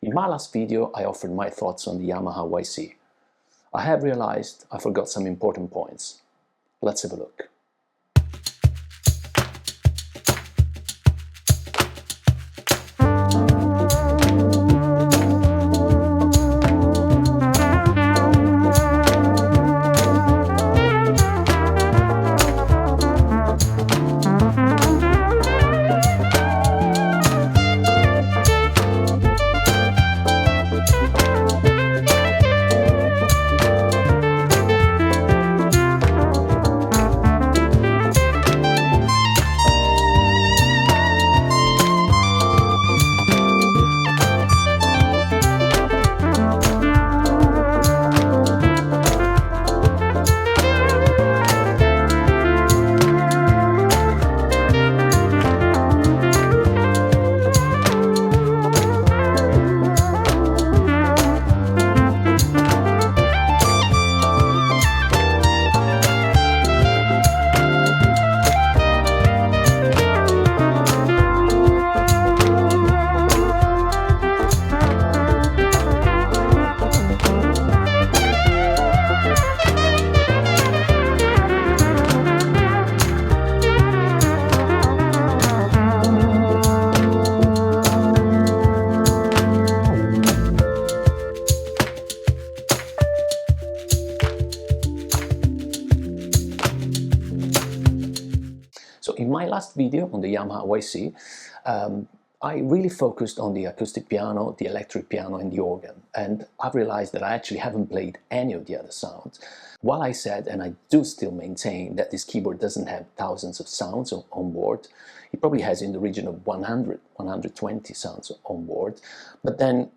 In my last video, I offered my thoughts on the Yamaha YC. I have realized I forgot some important points. Let's have a look. So in my last video on the Yamaha YC, I really focused on the acoustic piano, the electric piano and the organ, and I've realized that I actually haven't played any of the other sounds. While I said, and I do still maintain, that this keyboard doesn't have thousands of sounds on board, it probably has in the region of 100, 120 sounds on board, but then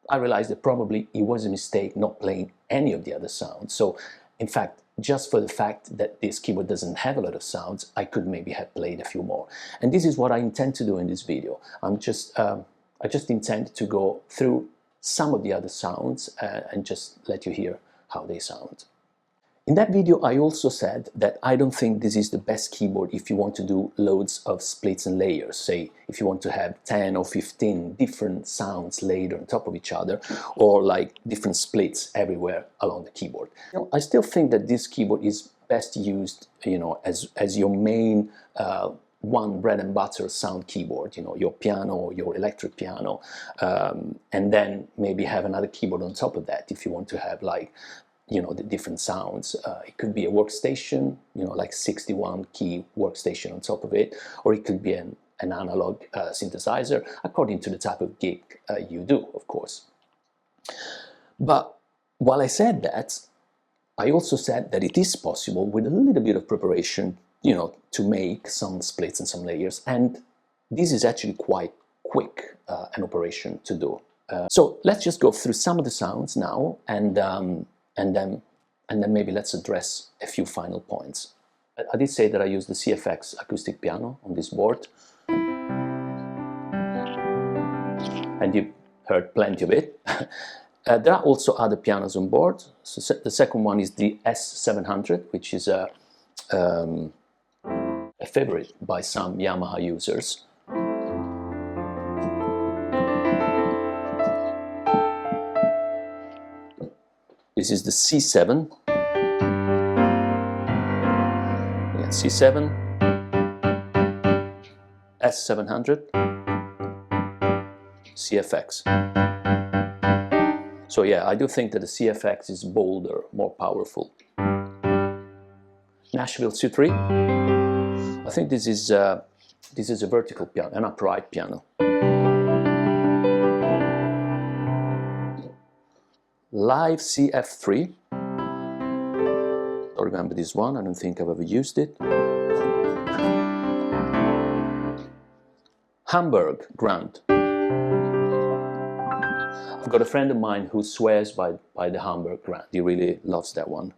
I realized that probably it was a mistake not playing any of the other sounds. So in fact, just for the fact that this keyboard doesn't have a lot of sounds, I could maybe have played a few more. And this is what I intend to do in this video. I just intend to go through some of the other sounds and just let you hear how they sound. In that video, I also said that I don't think this is the best keyboard if you want to do loads of splits and layers. Say, if you want to have 10 or 15 different sounds laid on top of each other, or like different splits everywhere along the keyboard. You know, I still think that this keyboard is best used, you know, as your main one bread and butter sound keyboard, you know, your piano, your electric piano, and then maybe have another keyboard on top of that if you want to have, like, you know, the different sounds. It could be a workstation, you know, like 61 key workstation on top of it, or it could be an analog synthesizer, according to the type of gig you do, of course. But while I said that, I also said that it is possible with a little bit of preparation, you know, to make some splits and some layers, and this is actually quite quick an operation to do. So let's just go through some of the sounds now, and then maybe let's address a few final points. I did say that I use the CFX acoustic piano on this board, and you've heard plenty of it. There are also other pianos on board. So the second one is the S700, which is a favorite by some Yamaha users. This is the C7, again, C7, S700, CFX. So yeah, I do think that the CFX is bolder, more powerful. Nashville C3, I think this is a vertical piano, an upright piano. Live CF3, don't remember this one, I don't think I've ever used it. Hamburg Grand. I've got a friend of mine who swears by the Hamburg Grand, he really loves that one.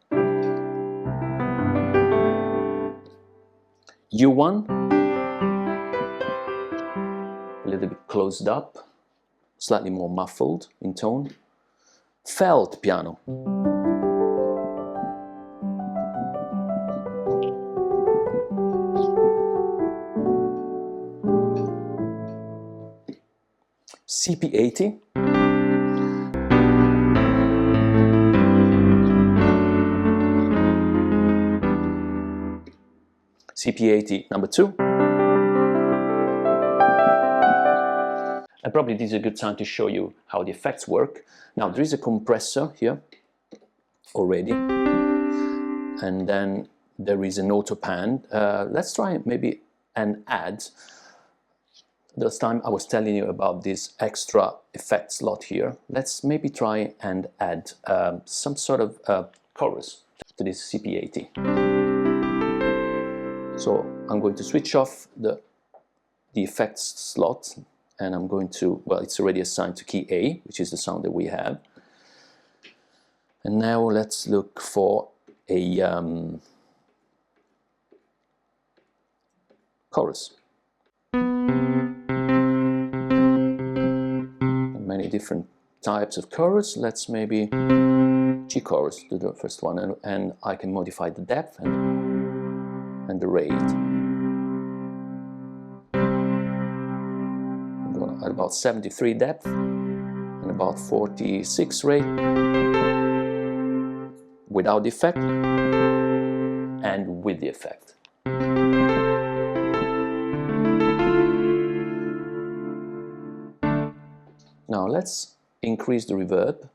U1, a little bit closed up, slightly more muffled in tone. Felt piano. CP80. CP80 number 2. And probably this is a good time to show you how the effects work. Now there is a compressor here already, and then there is an auto pan. Let's try maybe and add. This time I was telling you about this extra effect slot here. Let's maybe try and add some sort of chorus to this CP80. So I'm going to switch off the effects slot, and I'm going to, well, it's already assigned to key A, which is the sound that we have. And now let's look for a chorus. Many different types of chorus. Let's maybe G chorus, do the first one, and I can modify the depth and the rate. I'm going at about 73 depth and about 46 rate without the effect and with the effect. Now let's increase the reverb.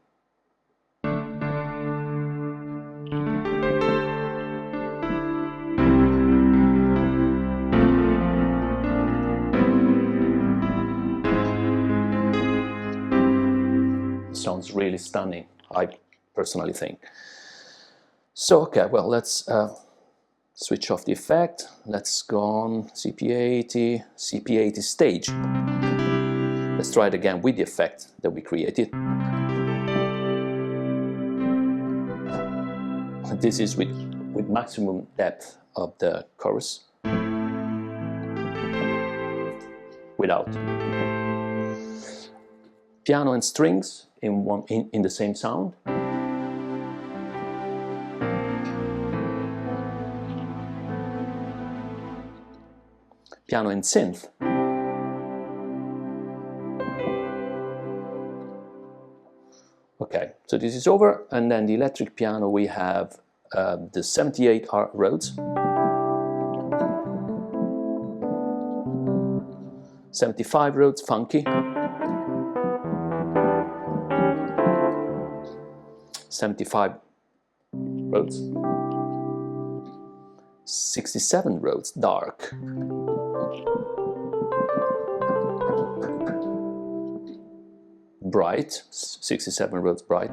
Sounds really stunning, I personally think. So okay, well, let's switch off the effect. Let's go on CP80, CP80 stage. Let's try it again with the effect that we created. This is with maximum depth of the chorus. Without. Piano and strings in the same sound. Piano and synth. Okay, so this is over, and then the electric piano we have the 78 Rhodes, 75 Rhodes funky, 75 Rhodes, 67 Rhodes dark, bright, 67 Rhodes bright,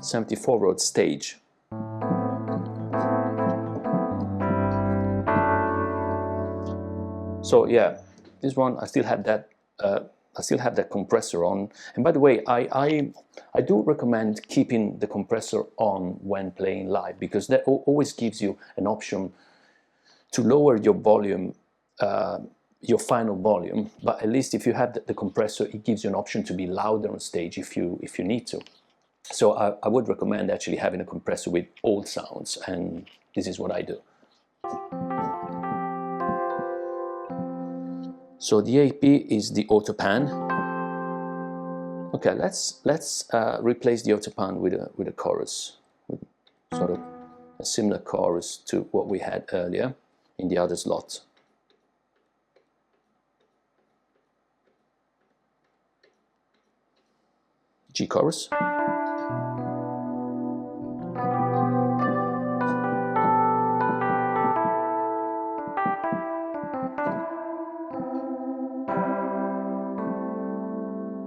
.74 Rhodes stage. So yeah, this one I still have that. I still have that compressor on. And by the way, I do recommend keeping the compressor on when playing live, because that always gives you an option to lower your volume, your final volume. But at least if you have the compressor, it gives you an option to be louder on stage if you need to. So I would recommend actually having a compressor with all sounds, and this is what I do. So the AP is the auto pan. Okay, let's replace the auto pan with a chorus, with sort of a similar chorus to what we had earlier in the other slot. G chorus.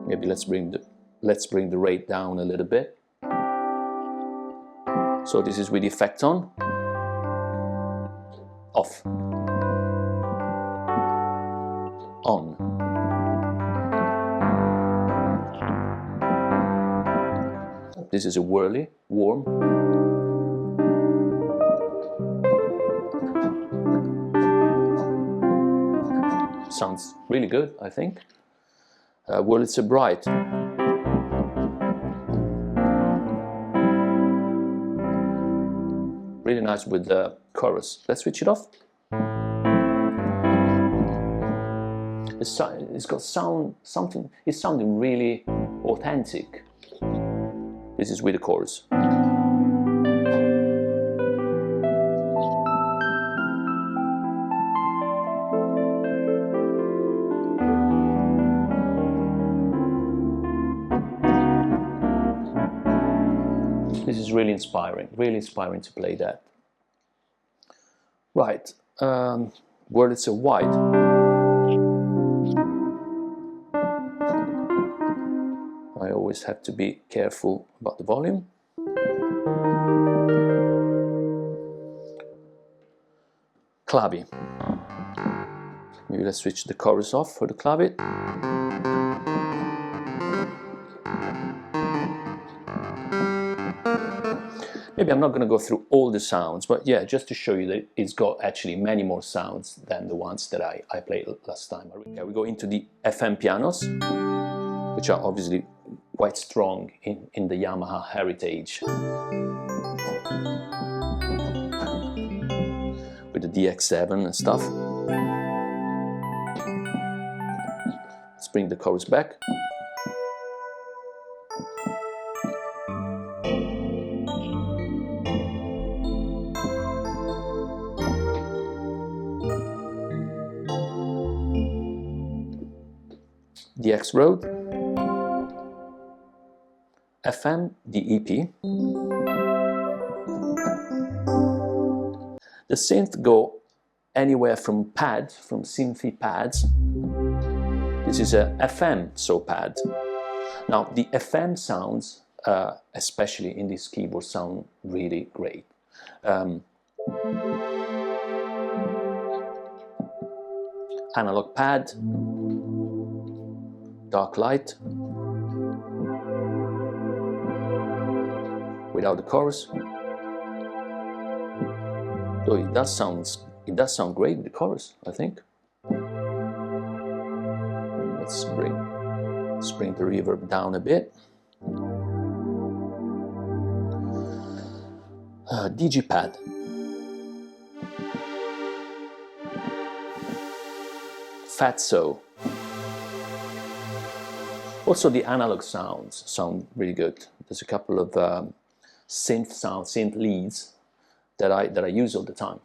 Maybe let's bring the rate down a little bit. So this is with the effect on, off, on. This is a whirly, warm. Sounds really good, I think. Wurlitzer bright. Really nice with the chorus. Let's switch it off. It's got something. It's sounding really authentic. This is with the chorus. This is really inspiring to play that. Right, Wurlitzer wide. I always have to be careful about the volume. Clavi. Maybe let's switch the chorus off for the clavi. Maybe I'm not going to go through all the sounds, but yeah, just to show you that it's got actually many more sounds than the ones that I played last time. Yeah, we go into the FM pianos, which are obviously quite strong in the Yamaha heritage. With the DX7 and stuff. Let's bring the chorus back. DX Road, FM DEP. The synth go anywhere from pad, from synthy pads. This is a FM so pad. Now the FM sounds, especially in this keyboard, sound really great. Analog pad. Dark light, without the chorus. So it does sound great with the chorus, I think. Let's bring the reverb down a bit. Digipad. Fatso. Also, the analog sounds sound really good. There's a couple of synth leads that I use all the time.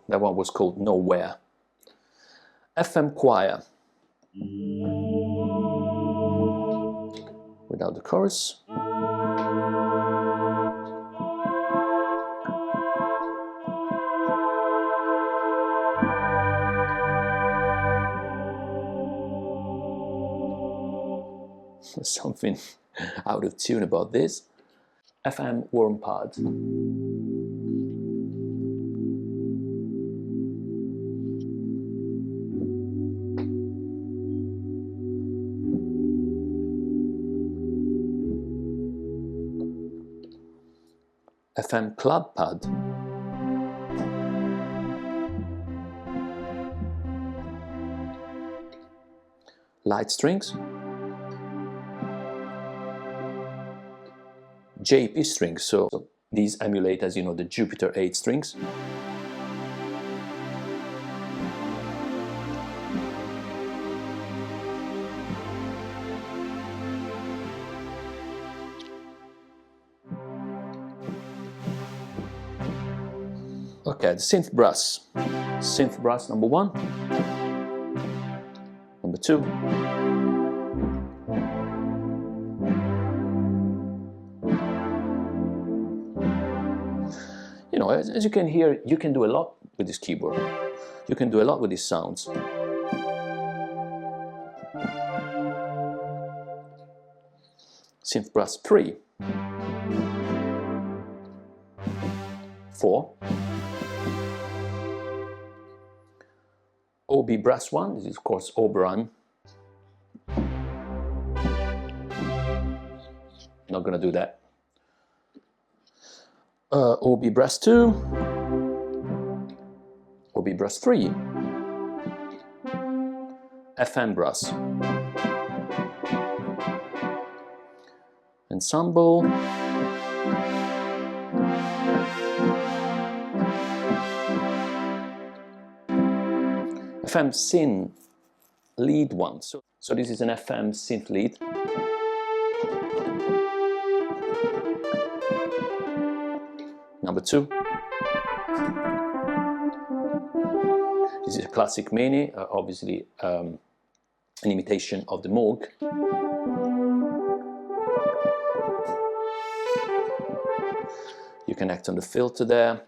That one was called Nowhere. FM choir. Without the chorus. There's something out of tune about this. FM warm pad. FM club pad. Light strings. JP strings, so these emulate, as you know, the Jupiter 8 strings. Okay, the synth brass. Synth brass number 1. Number 2. You know, as you can hear, you can do a lot with this keyboard. You can do a lot with these sounds. Synth brass 3. 4. OB brass 1, this is of course Oberon. Not going to do that. OB brass 2, OB brass 3, FM brass, ensemble, FM synth lead 1. So this is an FM synth lead. Number 2. This is a classic Mini, obviously an imitation of the Moog. You can act on the filter there.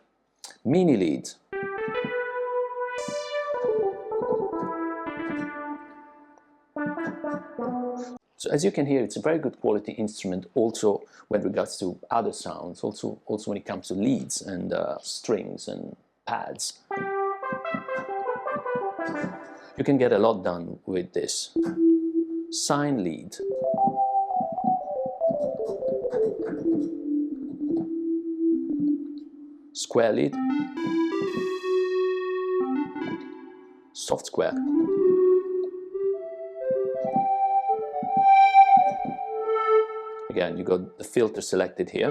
Mini lead. So as you can hear, it's a very good quality instrument also when regards to other sounds, also when it comes to leads and strings and pads. You can get a lot done with this. Sine lead. Square lead. Soft square. Again, you got the filter selected here.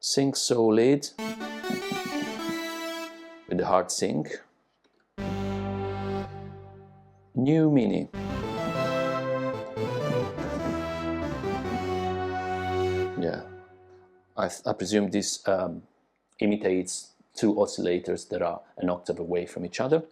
Sync soul lead with the hard sync. New Mini. Yeah, I presume this imitates two oscillators that are an octave away from each other.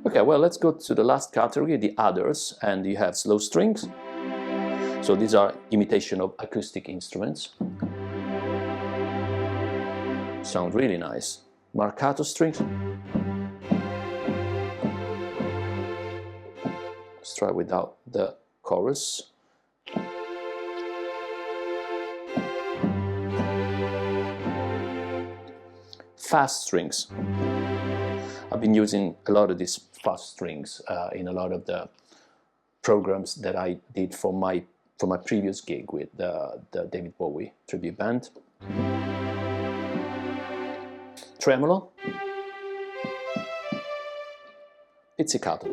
Okay, well, let's go to the last category, the others, and you have slow strings. So these are imitation of acoustic instruments. Sound really nice. Marcato strings. Let's try without the chorus. Fast strings. I've been using a lot of these fast strings in a lot of the programs that I did for my previous gig with the David Bowie tribute band. Tremolo, pizzicato.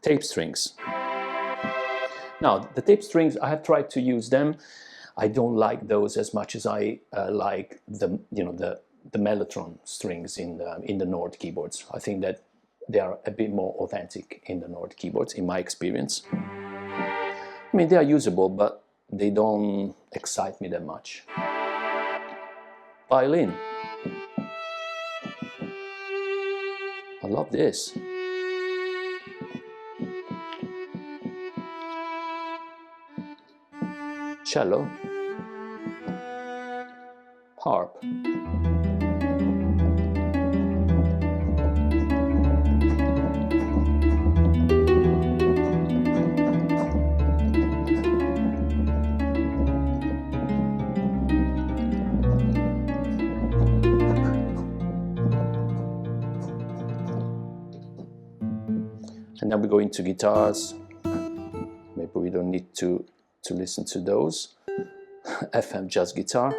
Tape strings. Now, the tape strings, I have tried to use them. I don't like those as much as I like the Mellotron strings in the Nord keyboards. I think that they are a bit more authentic in the Nord keyboards, in my experience. I mean, they are usable, but they don't excite me that much. Violin. I love this. Cello, harp, and then we go into guitars. Maybe we don't need to listen to those. FM jazz guitar.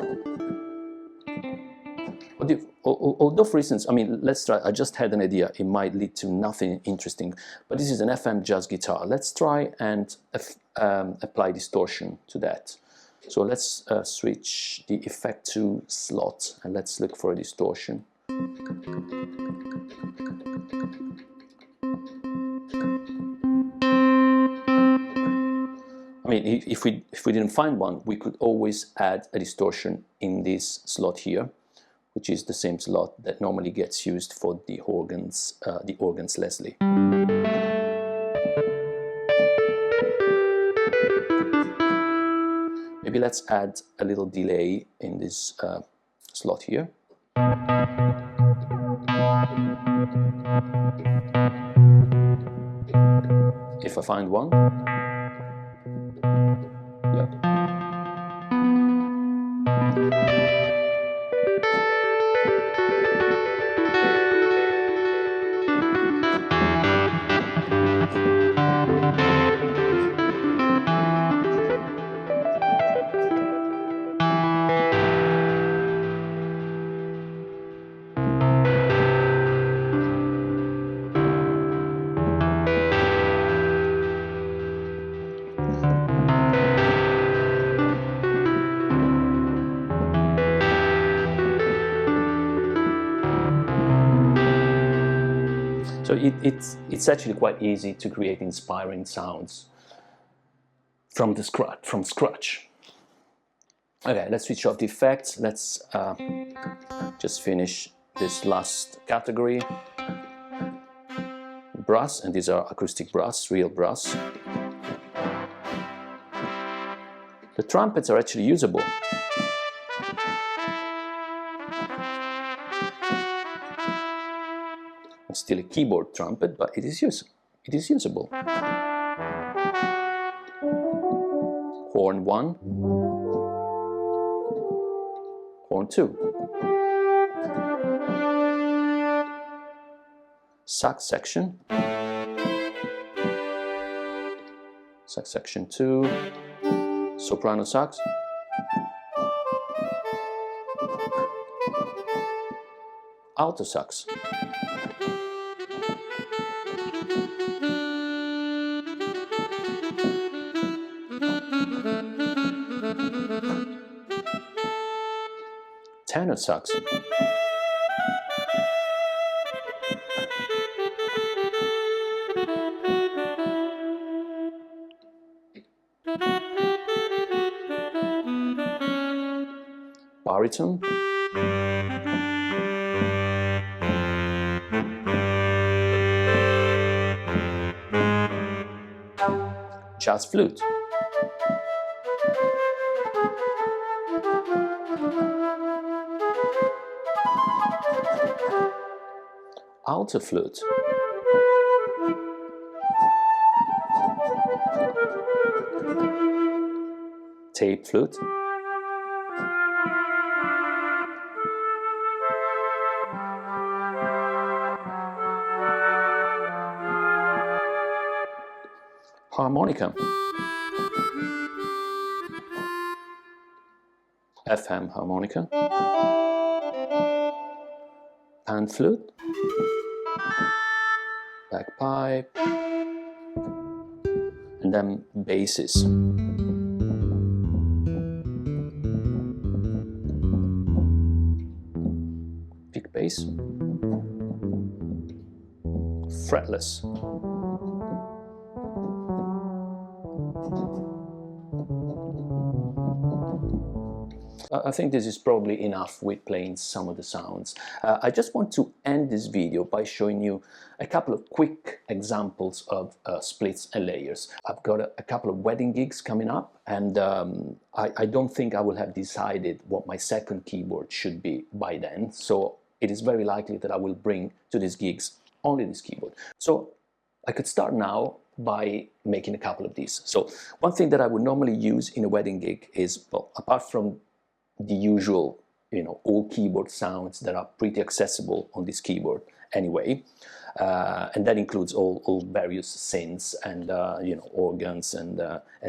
Although, for instance, I mean, let's try, I just had an idea, it might lead to nothing interesting, but this is an FM jazz guitar. Let's try and apply distortion to that. So let's switch the effect to slot and let's look for a distortion. I mean, if we didn't find one, we could always add a distortion in this slot here, which is the same slot that normally gets used for the organs Leslie. Maybe let's add a little delay in this slot here. If I find one, yeah. So it's actually quite easy to create inspiring sounds from scratch. Okay, let's switch off the effects. Let's just finish this last category. Brass, and these are acoustic brass, real brass. The trumpets are actually usable. It's still a keyboard trumpet, but it is usable. Horn 1, horn 2. Sax section. Sax section 2. Soprano sax. Alto sax. Tenor sax. Baritone. Jazz flute. Alto flute. Tape flute. Harmonica. FM harmonica. Pan flute. Bagpipe. And then basses. Big bass. Fretless. I think this is probably enough with playing some of the sounds. I just want to end this video by showing you a couple of quick examples of splits and layers. I've got a couple of wedding gigs coming up, and I don't think I will have decided what my second keyboard should be by then, so it is very likely that I will bring to these gigs only this keyboard. So I could start now by making a couple of these. So one thing that I would normally use in a wedding gig is, well, apart from the usual, all keyboard sounds that are pretty accessible on this keyboard anyway, and that includes all various synths and organs and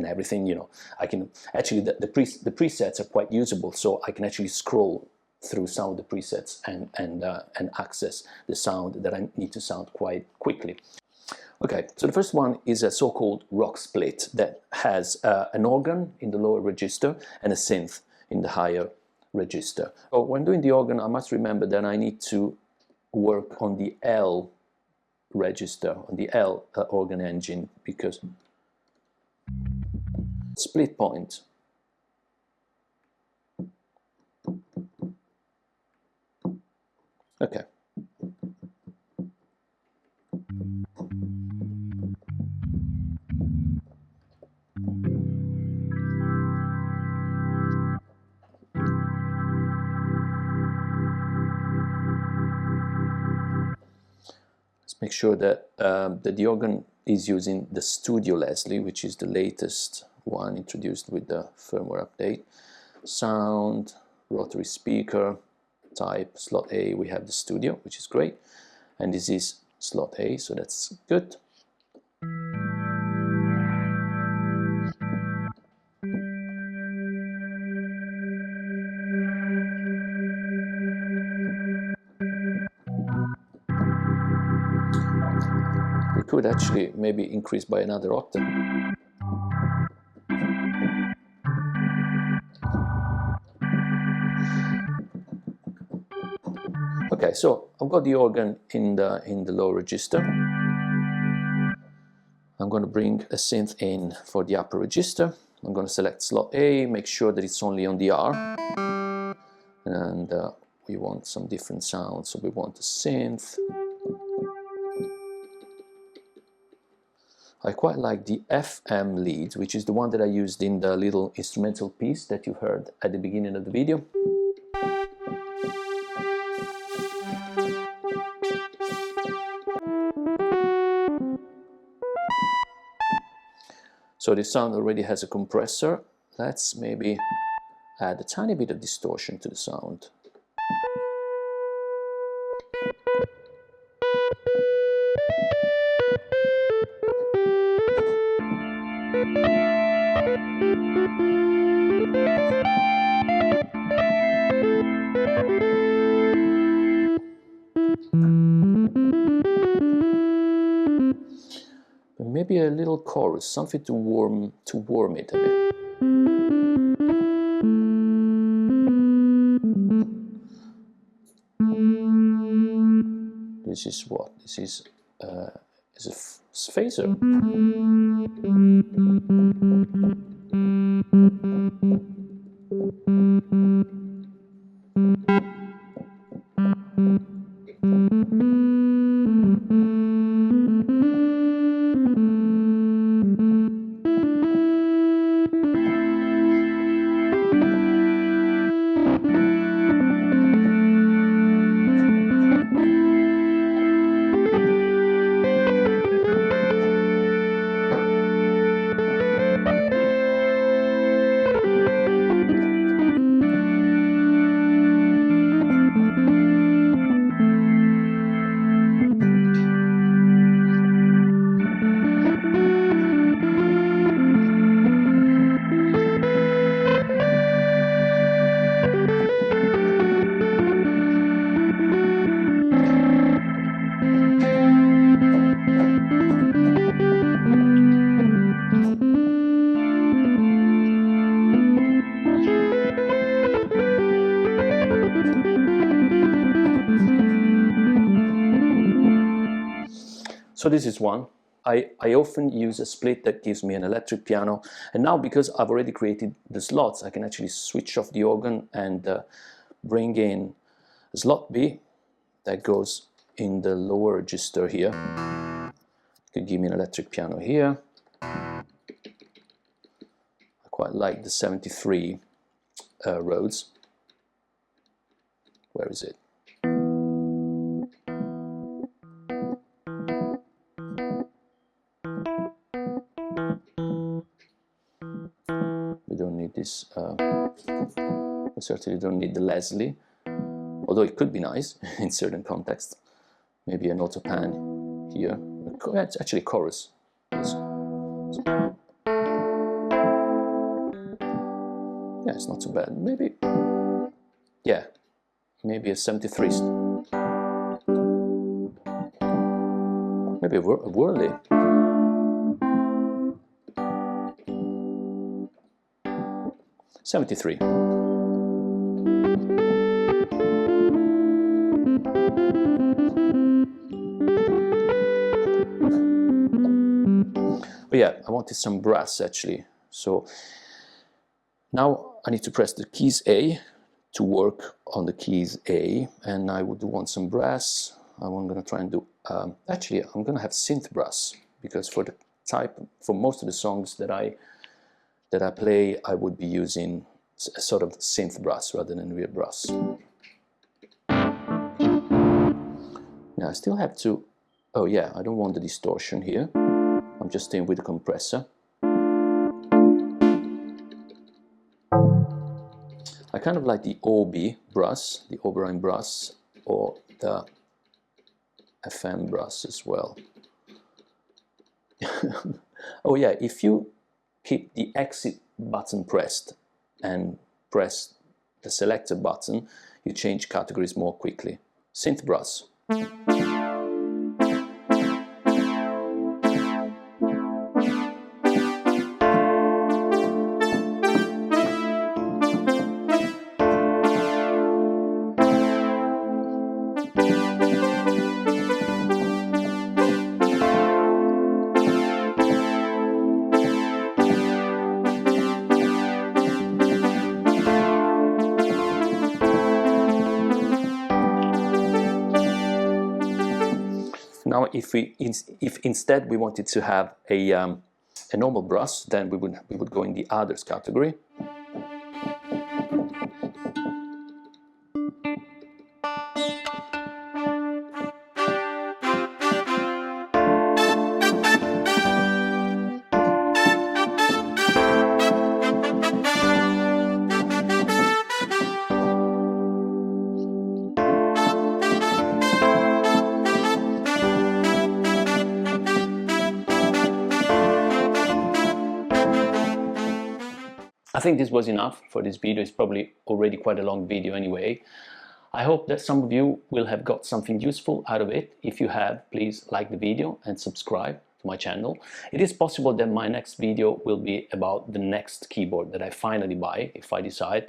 everything. I can actually the presets are quite usable, so I can actually scroll through some of the presets and access the sound that I need to sound quite quickly. Okay, so the first one is a so-called rock split that has an organ in the lower register and a synth in the higher register. So when doing the organ, I must remember that I need to work on the L register, on the L organ engine, because split point. Okay. make sure that, that the organ is using the Studio Leslie, which is the latest one introduced with the firmware update. Sound, rotary speaker, type, slot A, we have the Studio, which is great. And this is slot A, so that's good. We could actually maybe increase by another octave. Okay, so I've got the organ in the low register. I'm going to bring a synth in for the upper register. I'm going to select slot A, make sure that it's only on the R, and we want some different sounds, so we want a synth. I quite like the FM lead, which is the one that I used in the little instrumental piece that you heard at the beginning of the video. So this sound already has a compressor. Let's maybe add a tiny bit of distortion to the sound. Maybe a little chorus, something to warm it a bit. This is what? This is a phaser. So this is one. I often use a split that gives me an electric piano, and now because I've already created the slots, I can actually switch off the organ and bring in slot B that goes in the lower register here. Could give me an electric piano here. I quite like the 73 Rhodes. Where is it? We don't need this, we certainly don't need the Leslie, although it could be nice in certain contexts. Maybe an auto pan here. It's actually chorus. Yeah, it's not too bad. Maybe, yeah, maybe a 73. Maybe a whirly. '73. But yeah, I wanted some brass actually. So now I need to press the keys A to work on the keys A, and I would want some brass. I'm going to try and do, actually I'm going to have synth brass, because for the type, for most of the songs that I play, I would be using a sort of synth brass rather than real brass. Now I still have to Oh yeah, I don't want the distortion here. I'm just staying with the compressor. I kind of like the OB brass, the Oberheim brass, or the FM brass as well. Oh yeah, if you keep the exit button pressed and press the selector button, you change categories more quickly. Synth brass. Now, if instead we wanted to have a normal brass, then we would go in the others category. I think this was enough for this video. It's probably already quite a long video anyway. I hope that some of you will have got something useful out of it. If you have, please like the video and subscribe to my channel. It is possible that my next video will be about the next keyboard that I finally buy, if I decide.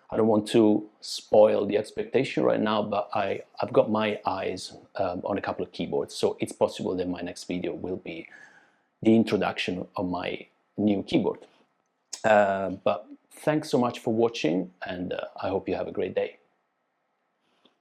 I don't want to spoil the expectation right now, but I've got my eyes on a couple of keyboards, so it's possible that my next video will be the introduction of my new keyboard. But thanks so much for watching, and I hope you have a great day.